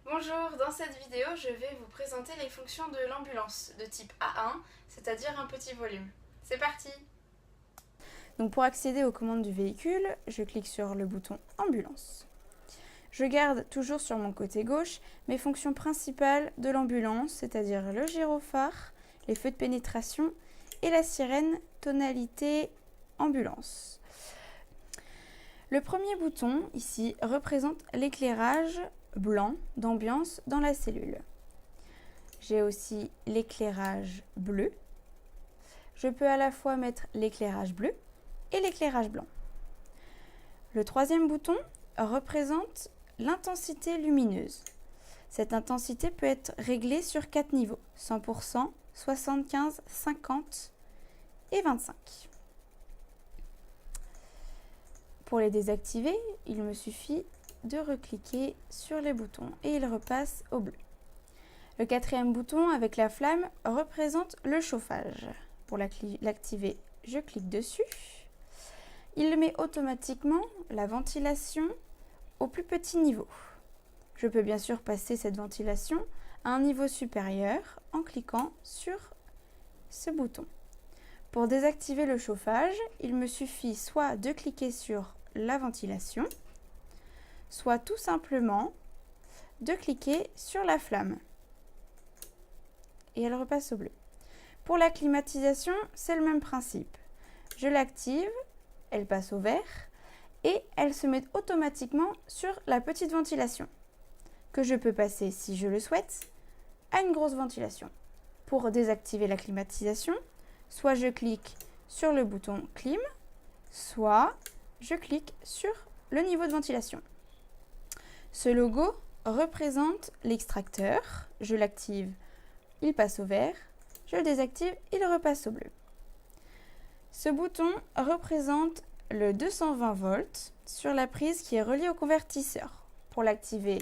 Bonjour, dans cette vidéo, je vais vous présenter les fonctions de l'ambulance de type A1, c'est-à-dire un petit volume. C'est parti! Donc pour accéder aux commandes du véhicule, je clique sur le bouton Ambulance. Je garde toujours sur mon côté gauche mes fonctions principales de l'ambulance, c'est-à-dire le gyrophare, les feux de pénétration et la sirène tonalité ambulance. Le premier bouton, ici, représente l'éclairage blanc d'ambiance dans la cellule. J'ai aussi l'éclairage bleu. Je peux à la fois mettre l'éclairage bleu et l'éclairage blanc. Le troisième bouton représente l'intensité lumineuse. Cette intensité peut être réglée sur 4 niveaux, 100%, 75, 50 et 25. Pour les désactiver, il me suffit de recliquer sur les boutons et il repasse au bleu. Le quatrième bouton avec la flamme représente le chauffage. Pour l'activer, je clique dessus. Il met automatiquement la ventilation au plus petit niveau. Je peux bien sûr passer cette ventilation à un niveau supérieur en cliquant sur ce bouton. Pour désactiver le chauffage, il me suffit soit de cliquer sur la ventilation, soit tout simplement de cliquer sur la flamme. Et elle repasse au bleu. Pour la climatisation, c'est le même principe. Je l'active, elle passe au vert et elle se met automatiquement sur la petite ventilation que je peux passer, si je le souhaite, à une grosse ventilation. Pour désactiver la climatisation, soit je clique sur le bouton clim, soit je clique sur le niveau de ventilation. Ce logo représente l'extracteur. Je l'active, il passe au vert. Je le désactive, il repasse au bleu. Ce bouton représente le 220 volts sur la prise qui est reliée au convertisseur. Pour l'activer,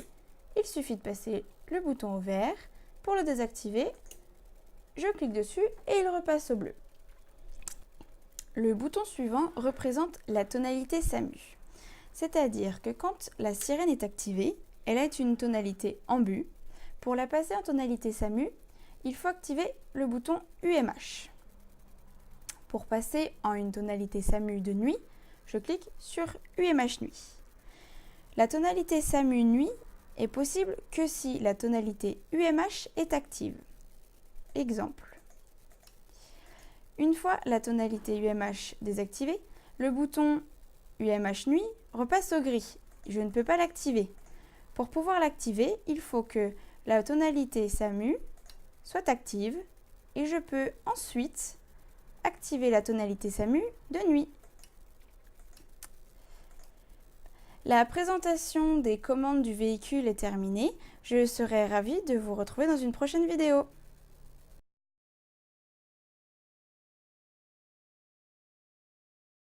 il suffit de passer le bouton au vert. Pour le désactiver, je clique dessus et il repasse au bleu. Le bouton suivant représente la tonalité SAMU. C'est-à-dire que quand la sirène est activée, elle a une tonalité ambu. Pour la passer en tonalité SAMU, il faut activer le bouton UMH. Pour passer en une tonalité SAMU de nuit, je clique sur UMH nuit. La tonalité SAMU nuit est possible que si la tonalité UMH est active. Exemple. Une fois la tonalité UMH désactivée, le bouton UMH nuit repasse au gris. Je ne peux pas l'activer. Pour pouvoir l'activer, il faut que la tonalité SAMU soit active et je peux ensuite activer la tonalité SAMU de nuit. La présentation des commandes du véhicule est terminée. Je serai ravie de vous retrouver dans une prochaine vidéo.